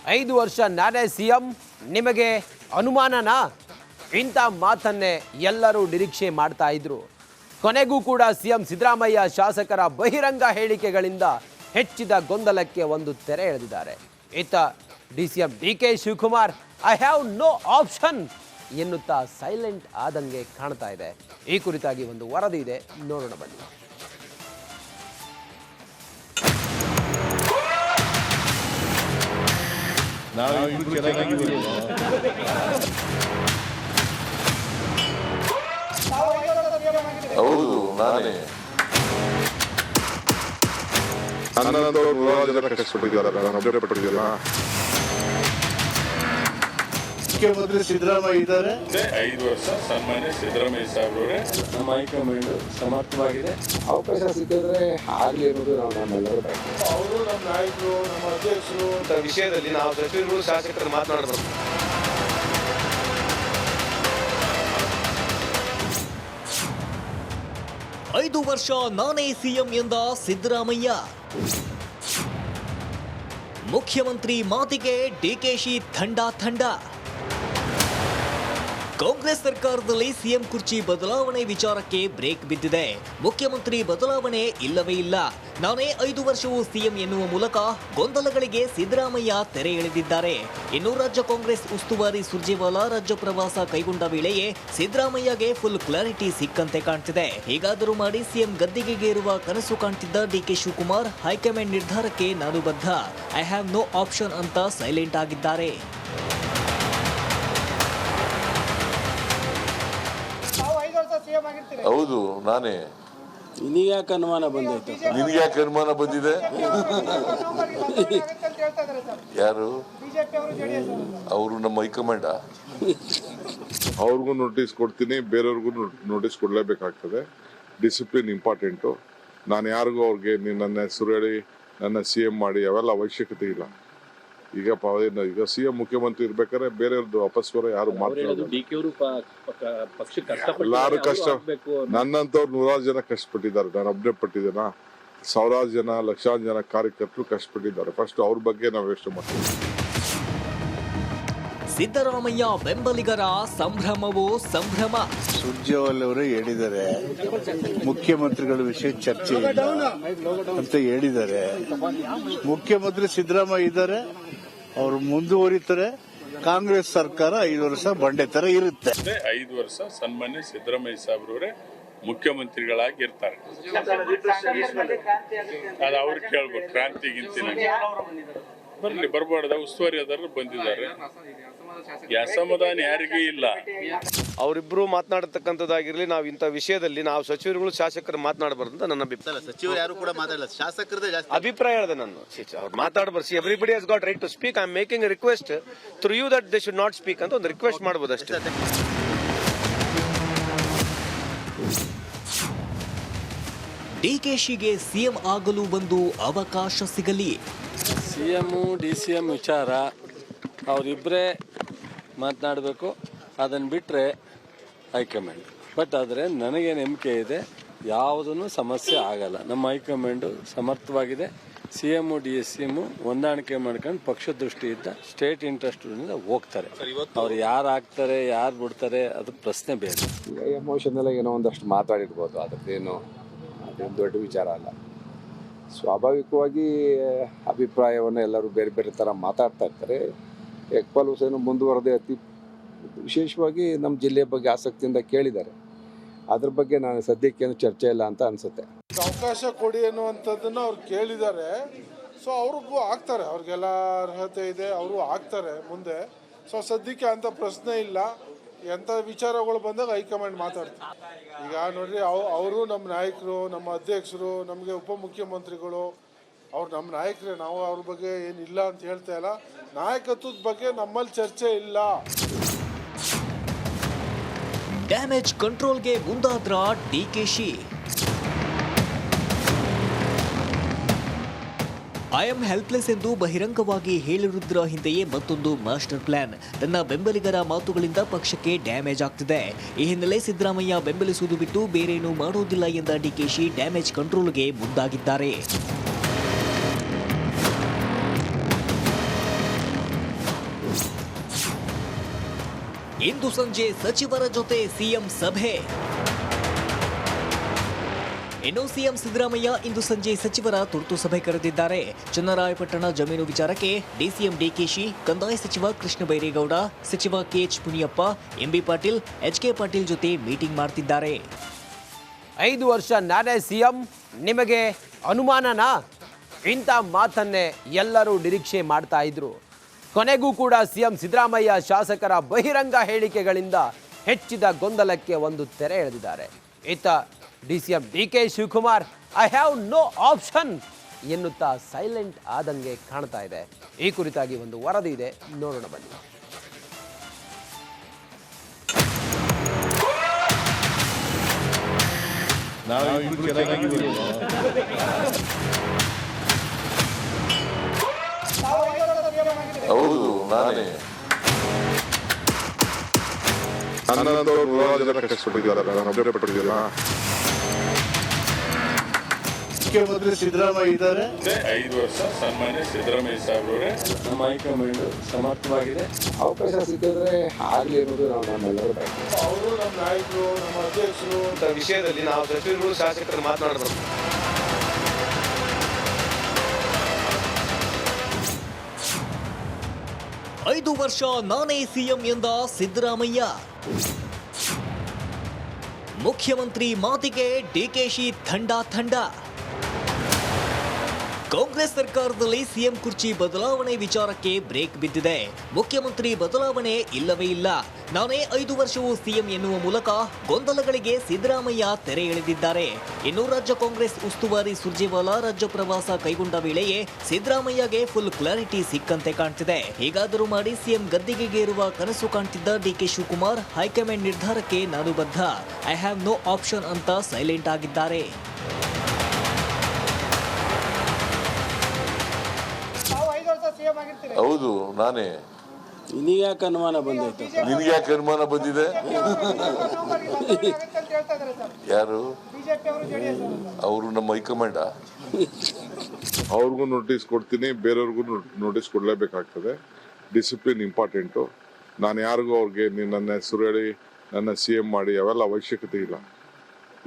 5 ವರ್ಷ ನಾನೇ ಸಿಎಂ, ನಿಮಗೆ ಅನುಮಾನನಾ? ಇಂಥ ಮಾತನ್ನೇ ಎಲ್ಲರೂ ನಿರೀಕ್ಷೆ ಮಾಡ್ತಾ ಇದ್ರು. ಕೊನೆಗೂ ಕೂಡ ಸಿಎಂ ಸಿದ್ದರಾಮಯ್ಯ ಶಾಸಕರ ಬಹಿರಂಗ ಹೇಳಿಕೆಗಳಿಂದ ಹೆಚ್ಚಿದ ಗೊಂದಲಕ್ಕೆ ಒಂದು ತೆರೆ ಎಳೆದಿದ್ದಾರೆ. ಇತ್ತ DCM DK Shivakumar I have no option ಎನ್ನುತ್ತಾ ಸೈಲೆಂಟ್ ಆದಂಗೆ ಕಾಣ್ತಾ ಇದೆ. ಈ ಕುರಿತಾಗಿ ಒಂದು ವರದಿ ಇದೆ, ನೋಡೋಣ ಬನ್ನಿ. ಹೌದು, ನಾನೇ. ನನ್ನಂತವ್ರು ನೂರಾರು ಜನ ಕಷ್ಟಪಟ್ಟಿದ್ದಾರೆ, ನಾನು ಅಪ್ಡೇಟ್ ಪಟ್ಟಿದ್ದೀನ. ಮುಖ್ಯಮಂತ್ರಿ ಸಿದ್ದರಾಮಯ್ಯ ಇದ್ದಾರೆ. 5 ವರ್ಷ ಸನ್ಮಾನ್ಯ ಸಿದ್ದರಾಮಯ್ಯ ಸಾಹೇಬ್ರವರೇ, ನಮ್ಮ ಹೈಕಮಾಂಡ್ ಸಮರ್ಥವಾಗಿದೆ. ಅವಕಾಶ ಸಿಕ್ಕಿದ್ರೆ ಆಗಲಿ ಅನ್ನೋದು ನಮ್ಮೆಲ್ಲರೂ. ಅವರು ನಮ್ಮ ನಾಯಕರು, ನಮ್ಮ ಅಧ್ಯಕ್ಷರು ಅಂತ ವಿಷಯದಲ್ಲಿ ನಾವು ಸಚಿವರು ಶಾಸಕರು ಮಾತನಾಡಬೇಕು. ಐದು ವರ್ಷ ನಾನೇ ಸಿಎಂ ಎಂದ ಸಿದ್ದರಾಮಯ್ಯ. ಮುಖ್ಯಮಂತ್ರಿ ಮಾತಿಗೆ ಡಿಕೆಶಿ ಥಂಡ. ಕಾಂಗ್ರೆಸ್ ಸರ್ಕಾರದಲ್ಲಿ ಸಿಎಂ ಕುರ್ಚಿ ಬದಲಾವಣೆ ವಿಚಾರಕ್ಕೆ ಬ್ರೇಕ್ ಬಿದ್ದಿದೆ. ಮುಖ್ಯಮಂತ್ರಿ ಬದಲಾವಣೆ ಇಲ್ಲವೇ ಇಲ್ಲ. ನಾನೇ 5 ವರ್ಷವೂ ಸಿಎಂ ಎನ್ನುವ ಮೂಲಕ ಗೊಂದಲಗಳಿಗೆ ಸಿದ್ದರಾಮಯ್ಯ ತೆರೆ ಎಳೆದಿದ್ದಾರೆ. ಇನ್ನು ರಾಜ್ಯ ಕಾಂಗ್ರೆಸ್ ಉಸ್ತುವಾರಿ ಸುರ್ಜೇವಾಲಾ ರಾಜ್ಯ ಪ್ರವಾಸ ಕೈಗೊಂಡ ವೇಳೆಯೇ ಸಿದ್ದರಾಮಯ್ಯಗೆ ಫುಲ್ ಕ್ಲಾರಿಟಿ ಸಿಕ್ಕಂತೆ ಕಾಣ್ತಿದೆ. ಹೀಗಾದರೂ ಮಾಡಿ ಸಿಎಂ ಗದ್ದಿಗೆಗೇರುವ ಕನಸು ಕಾಣ್ತಿದ್ದ ಡಿಕೆ ಶಿವಕುಮಾರ್ ಹೈಕಮಾಂಡ್ ನಿರ್ಧಾರಕ್ಕೆ ನಾನು ಬದ್ಧ, ಐ ಹ್ಯಾವ್ ನೋ ಆಪ್ಷನ್ ಅಂತ ಸೈಲೆಂಟ್ ಆಗಿದ್ದಾರೆ. ಹೌದು, ನಾನೇ. ನಿನಗ್ಯಾಕೆ ಅನುಮಾನ ಬಂದೈತೆ? ನಿನಗ್ಯಾಕೆ ಅನುಮಾನ ಬಂದಿದೆ? ಯಾರು ಅವರು? ನಮ್ಮ ಹೈಕಮಾಂಡ. ಅವ್ರಿಗೂ ನೋಟಿಸ್ ಕೊಡ್ತೀನಿ, ಬೇರೆಯವ್ರಿಗೂ ನೋಟಿಸ್ ಕೊಡಲೇಬೇಕಾಗ್ತದೆ. Discipline important. ನಾನು ಯಾರಿಗೂ ಅವ್ರಿಗೆ ನನ್ನ ಹೆಸರು ಹೇಳಿ ನನ್ನ CM ಮಾಡಿ ಅವೆಲ್ಲ ಅವಶ್ಯಕತೆ ಇಲ್ಲ. ಈಗ CM ಮುಖ್ಯಮಂತ್ರಿ ಇರ್ಬೇಕಾದ್ರೆ ಬೇರೆಯವ್ರದ್ದು ಅಪಸ್ವರ ಯಾರು ಮಾತಾಡೋದು. ಎಲ್ಲಾರು ಕಷ್ಟ. ನನ್ನಂತವ್ರು ನೂರಾರು ಜನ ಕಷ್ಟಪಟ್ಟಿದ್ದಾರೆ, ನಾನು ಅಪ್ಡೇಟ್ ಪಟ್ಟಿದ್ದೇನಾ? ಸಾವಿರಾರು ಜನ, ಲಕ್ಷಾಂತರ ಜನ ಕಾರ್ಯಕರ್ತರು ಕಷ್ಟಪಟ್ಟಿದ್ದಾರೆ. ಫಸ್ಟ್ ಅವ್ರ ಬಗ್ಗೆ ನಾವು ಯೋಚನೆ ಮಾಡ್ತೀವಿ. ಸಿದ್ದರಾಮಯ್ಯ ಬೆಂಬಲಿಗರ ಸಂಭ್ರಮವೋ ಸಂಭ್ರಮ. ಸುರ್ಜೇವಾಲಾ ಅವರು ಹೇಳಿದ್ದಾರೆ, ಮುಖ್ಯಮಂತ್ರಿಗಳ ವಿಷಯ ಚರ್ಚೆ ಇಲ್ಲ ಅಂತ ಹೇಳಿದ್ದಾರೆ. ಮುಖ್ಯಮಂತ್ರಿ ಸಿದ್ದರಾಮಯ್ಯ ಇದ್ದಾರೆ, ಅವರು ಮುಂದುವರಿತಾರೆ. ಕಾಂಗ್ರೆಸ್ ಸರ್ಕಾರ 5 ವರ್ಷ ಬಂಡೆ ತರ ಇರುತ್ತೆ. 5 ವರ್ಷ ಸನ್ಮಾನ್ಯ ಸಿದ್ದರಾಮಯ್ಯ ಸಾಹೇಬ್ರವರೇ ಮುಖ್ಯಮಂತ್ರಿಗಳಾಗಿ ಇರ್ತಾರೆ. ಅದು ಅವ್ರು ಕೇಳ್ಬೇಕು. ಕ್ರಾಂತಿ ಬರ್ಲಿ, ಬರಬಾರ್ದ ಉಸ್ತುವಾರಿ ಅದಾರ ಬಂದಿದ್ದಾರೆ. ಅಸಮಾಧಾನ ಯಾರಿಗೂ ಇಲ್ಲ. ಅವರಿಬ್ರು ಮಾತನಾಡತಕ್ಕಂಥದ್ದಾಗಿರ್ಲಿ, ನಾವು ಇಂಥ ವಿಷಯದಲ್ಲಿ ನಾವು ಸಚಿವರುಗಳು ಶಾಸಕರು ಮಾತನಾಡಬಾರ್ದು ಅಂತ ನನ್ನ ಅಭಿಪ್ರಾಯ. ಸಚಿವರು ಯಾರು ಕೂಡ ಮಾತಾಡಲ್ಲ, ಶಾಸಕರದೇ ಜಾಸ್ತಿ ಅಭಿಪ್ರಾಯ ಹೇಳಿದೆ ನಾನು. ಅವ್ರು ಮಾತಾಡಬಾರ್ದು. Everybody has got right to speak. I am making a request through you that they should not speak ಅಂತ ಒಂದು ರಿಕ್ವೆಸ್ಟ್ ಮಾಡಬಹುದು ಅಷ್ಟೇ. ಡಿಕೆಶಿಗೆ ಸಿಎಂ ಆಗಲು ಒಂದು ಅವಕಾಶ ಸಿಗಲಿ. CM DCM ವಿಚಾರ ಅವರಿಬ್ಬರೇ ಮಾತನಾಡಬೇಕು. ಅದನ್ನು ಬಿಟ್ಟರೆ ಹೈಕಮಾಂಡ್. ಬಟ್ ಆದರೆ ನನಗೆ ನಂಬಿಕೆ ಇದೆ, ಯಾವುದೂ ಸಮಸ್ಯೆ ಆಗಲ್ಲ. ನಮ್ಮ ಹೈಕಮಾಂಡು ಸಮರ್ಥವಾಗಿದೆ. CM DCM ಹೊಂದಾಣಿಕೆ ಮಾಡ್ಕೊಂಡು ಪಕ್ಷ ದೃಷ್ಟಿಯಿಂದ ಸ್ಟೇಟ್ ಇಂಟ್ರೆಸ್ಟ್ ಹೋಗ್ತಾರೆ. ಅವ್ರು ಯಾರು ಆಗ್ತಾರೆ, ಯಾರು ಬಿಡ್ತಾರೆ, ಅದು ಪ್ರಶ್ನೆ ಬೇರೆ. ಎಮೋಷನಲ್ ಏನೋ ಒಂದಷ್ಟು ಮಾತಾಡಿರ್ಬೋದು, ಅದೇನು ದೊಡ್ಡ ವಿಚಾರ ಅಲ್ಲ. ಸ್ವಾಭಾವಿಕವಾಗಿ ಅಭಿಪ್ರಾಯವನ್ನು ಎಲ್ಲರೂ ಬೇರೆ ಬೇರೆ ಥರ ಮಾತಾಡ್ತಾ ಇರ್ತಾರೆ. ಇಕ್ಬಾಲ್ ಹುಸೇನ್ ಮುಂದುವರೆದೇ ಅತಿ ವಿಶೇಷವಾಗಿ ನಮ್ಮ ಜಿಲ್ಲೆಯ ಬಗ್ಗೆ ಆಸಕ್ತಿಯಿಂದ ಕೇಳಿದ್ದಾರೆ. ಅದ್ರ ಬಗ್ಗೆ ನಾನು ಸದ್ಯಕ್ಕೇನು ಚರ್ಚೆ ಇಲ್ಲ ಅಂತ ಅನಿಸುತ್ತೆ. ಅವಕಾಶ ಕೊಡಿ ಅನ್ನುವಂಥದ್ದನ್ನ ಅವ್ರು ಕೇಳಿದ್ದಾರೆ. ಸೊ ಅವ್ರಿಗೂ ಆಗ್ತಾರೆ, ಅವ್ರಿಗೆಲ್ಲ ಅರ್ಹತೆ ಇದೆ, ಅವರು ಆಗ್ತಾರೆ ಮುಂದೆ. ಸೊ ಸದ್ಯಕ್ಕೆ ಅಂಥ ಪ್ರಶ್ನೆ ಇಲ್ಲ. ಎಂಥ ವಿಚಾರಗಳು ಬಂದಾಗ ಹೈಕಮಾಂಡ್ ಮಾತಾಡ್ತಾರೆ. ಈಗ ನೋಡ್ರಿ, ಅವರು ನಮ್ಮ ನಾಯಕರು, ನಮ್ಮ ಅಧ್ಯಕ್ಷರು, ನಮಗೆ ಉಪಮುಖ್ಯಮಂತ್ರಿಗಳು, ಅವ್ರು ನಮ್ಮ ನಾಯಕರೇ. ನಾವು ಅವ್ರ ಬಗ್ಗೆ ಏನಿಲ್ಲ ಅಂತ ಹೇಳ್ತಾ ಇಲ್ಲ. ನಾಯಕತ್ವದ ಬಗ್ಗೆ ನಮ್ಮಲ್ಲಿ ಚರ್ಚೆ ಇಲ್ಲ. ಡ್ಯಾಮೇಜ್ ಕಂಟ್ರೋಲ್ಗೆ ಮುಂದಾದ್ರ ಡಿಕೆಶಿ. ಐ ಆಮ್ ಹೆಲ್ಪ್ಲೆಸ್ ಎಂದು ಬಹಿರಂಗವಾಗಿ ಹೇಳಿರುವುದರ ಹಿಂದೆಯೇ ಮತ್ತೊಂದು ಮಾಸ್ಟರ್ ಪ್ಲಾನ್. ತನ್ನ ಬೆಂಬಲಿಗರ ಮಾತುಗಳಿಂದ ಪಕ್ಷಕ್ಕೆ ಡ್ಯಾಮೇಜ್ ಆಗ್ತಿದೆ. ಈ ಹಿನ್ನೆಲೆ ಸಿದ್ದರಾಮಯ್ಯ ಬೆಂಬಲಿಸುವುದು ಬಿಟ್ಟು ಬೇರೇನೂ ಮಾಡೋದಿಲ್ಲ ಎಂದ ಡಿಕೆಶಿ ಡ್ಯಾಮೇಜ್ ಕಂಟ್ರೋಲ್ಗೆ ಮುಂದಾಗಿದ್ದಾರೆ. ಇಂದು ಸಂಜೆ ಸಚಿವರ ಜೊತೆ ಸಿಎಂ ಸಭೆ. ಇನ್ನು ಸಿಎಂ ಸಿದ್ದರಾಮಯ್ಯ ಇಂದು ಸಂಜೆ ಸಚಿವರ ತುರ್ತು ಸಭೆ ಕರೆದಿದ್ದಾರೆ. ಚನ್ನರಾಯಪಟ್ಟಣ ಜಮೀನು ವಿಚಾರಕ್ಕೆ ಡಿಸಿಎಂ ಡಿಕೆಶಿ, ಕಂದಾಯ ಸಚಿವ ಕೃಷ್ಣ ಬೈರೇಗೌಡ, ಸಚಿವ KH Muniyappa, MB Patil, HK Patil ಜೊತೆ ಮೀಟಿಂಗ್ ಮಾಡ್ತಿದ್ದಾರೆ. 5 ವರ್ಷ ನಾನೇ ಸಿಎಂ, ನಿಮಗೆ ಅನುಮಾನನಾ? ಇಂಥ ಮಾತನ್ನೇ ಎಲ್ಲರೂ ನಿರೀಕ್ಷೆ ಮಾಡ್ತಾ ಇದ್ರು. ಕೊನೆಗೂ ಕೂಡ ಸಿಎಂ ಸಿದ್ದರಾಮಯ್ಯ ಶಾಸಕರ ಬಹಿರಂಗ ಹೇಳಿಕೆಗಳಿಂದ ಹೆಚ್ಚಿದ ಗೊಂದಲಕ್ಕೆ ಒಂದು ತೆರೆ ಎಳೆದಿದ್ದಾರೆ. ಇತ್ತ DCM DK Shivakumar I have no option ಎನ್ನುತ್ತಾ ಸೈಲೆಂಟ್ ಆದಂಗೆ ಕಾಣ್ತಾ ಇದೆ. ಈ ಕುರಿತಾಗಿ ಒಂದು ವರದಿ ಇದೆ, ನೋಡೋಣ ಬನ್ನಿ. ಹೌದು, ನಾನೇ. ನನ್ನಂತವ್ರು 100 ಜನ ಕಷ್ಟಪಟ್ಟಿದ್ದಾರೆ, ನಾನು ಅಪ್ಡೇಟ್ ಪಟ್ಟಿದ್ದೀನ. ಮುಖ್ಯಮಂತ್ರಿ ಸಿದ್ದರಾಮಯ್ಯ ಇದ್ದಾರೆ. 5 ವರ್ಷ ಸನ್ಮಾನ್ಯ ಸಿದ್ದರಾಮಯ್ಯ ಸಾಹೇಬ್ರವರೇ ನಮ್ಮ ಹೈಕಮಾಂಡ್ ಸಮರ್ಥವಾಗಿದೆ. ಅವಕಾಶ ಸಿಕ್ಕಿದ್ರೆ ಆಗಲಿ ಅನ್ನೋದು ನಮ್ಮೆಲ್ಲರೂ ಅವರು ನಮ್ಮ ನಾಯಕರು, ನಮ್ಮ ಅಧ್ಯಕ್ಷರು ವಿಷಯದಲ್ಲಿ ನಾವು ಸಚಿವರು ಶಾಸಕರು ಮಾತನಾಡಬೇಕು. ಐದು ವರ್ಷ ನಾನೇ ಸಿಎಂ ಎಂದ ಸಿದ್ದರಾಮಯ್ಯ. ಮುಖ್ಯಮಂತ್ರಿ ಮಾತಿಗೆ ಡಿಕೆಶಿ ಥಂಡ. ಕಾಂಗ್ರೆಸ್ ಸರ್ಕಾರದಲ್ಲಿ ಸಿಎಂ ಕುರ್ಚಿ ಬದಲಾವಣೆ ವಿಚಾರಕ್ಕೆ ಬ್ರೇಕ್ ಬಿದ್ದಿದೆ. ಮುಖ್ಯಮಂತ್ರಿ ಬದಲಾವಣೆ ಇಲ್ಲವೇ ಇಲ್ಲ, ನಾನೇ 5 ವರ್ಷವೂ ಸಿಎಂ ಎನ್ನುವ ಮೂಲಕ ಗೊಂದಲಗಳಿಗೆ ಸಿದ್ದರಾಮಯ್ಯ ತೆರೆ ಎಳೆದಿದ್ದಾರೆ. ಇನ್ನು ರಾಜ್ಯ ಕಾಂಗ್ರೆಸ್ ಉಸ್ತುವಾರಿ ಸುರ್ಜೇವಾಲಾ ರಾಜ್ಯ ಪ್ರವಾಸ ಕೈಗೊಂಡ ವೇಳೆಯೇ ಸಿದ್ದರಾಮಯ್ಯಗೆ ಫುಲ್ ಕ್ಲಾರಿಟಿ ಸಿಕ್ಕಂತೆ ಕಾಣ್ತಿದೆ. ಹೀಗಾದರೂ ಮಾಡಿ ಸಿಎಂ ಗದ್ದಿಗೆಗೇರುವ ಕನಸು ಕಾಣ್ತಿದ್ದ ಡಿಕೆ ಶಿವಕುಮಾರ್ ಹೈಕಮಾಂಡ್ ನಿರ್ಧಾರಕ್ಕೆ ನಾನು ಬದ್ಧ, ಐ ಹ್ಯಾವ್ ನೋ ಆಪ್ಷನ್ ಅಂತ ಸೈಲೆಂಟ್ ಆಗಿದ್ದಾರೆ. ಹೌದು, ನಾನೇ. ನಿನಗ್ಯಾಕೆ ಅನುಮಾನ ಬಂದೈತೆ? ನಿನ್ಗೆ ಯಾಕೆ ಅನುಮಾನ ಬಂದಿದೆ? ಯಾರು? ಅವರು ನಮ್ಮ ಹೈಕಮಾಂಡ. ಅವ್ರಿಗೂ ನೋಟಿಸ್ ಕೊಡ್ತೀನಿ, ಬೇರೆಯವ್ರಿಗೂ ನೋಟಿಸ್ ಕೊಡಲೇಬೇಕಾಗ್ತದೆ. Discipline important. ನಾನು ಯಾರಿಗೂ ಅವ್ರಿಗೆ ನನ್ನ ಹೆಸರು ಹೇಳಿ ನನ್ನ CM ಮಾಡಿ ಅವೆಲ್ಲ ಅವಶ್ಯಕತೆ ಇಲ್ಲ.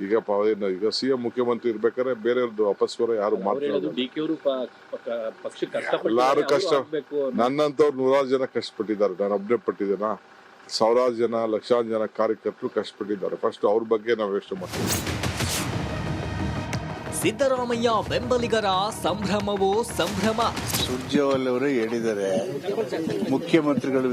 ಈಗ CM ಮುಖ್ಯಮಂತ್ರಿ ಇರ್ಬೇಕಾದ್ರೆ ಬೇರೆಯವ್ರದ್ದು ಅಪಸ್ವರ ಯಾರು ಮಾತಾಡೋದು. ಎಲ್ಲಾರು ಕಷ್ಟ. ನನ್ನಂತವ್ರು 100 ಜನ ಕಷ್ಟಪಟ್ಟಿದ್ದಾರೆ, ನಾನು ಅಪ್ಡೇಟ್ ಪಟ್ಟಿದ್ದೇನಾ? 1000 ಜನ, ಲಕ್ಷಾಂತರ ಜನ ಕಾರ್ಯಕರ್ತರು ಕಷ್ಟಪಟ್ಟಿದ್ದಾರೆ. ಫಸ್ಟ್ ಅವ್ರ ಬಗ್ಗೆ ನಾವು ಯೋಚನೆ ಮಾಡ್ತೀವಿ. ಸಿದ್ದರಾಮಯ್ಯ ಬೆಂಬಲಿಗರ ಸಂಭ್ರಮವೋ ಸಂಭ್ರಮ. ಸುರ್ಜೇವಾಲ ಅವರು ಹೇಳಿದ್ದಾರೆ, ಮುಖ್ಯಮಂತ್ರಿಗಳು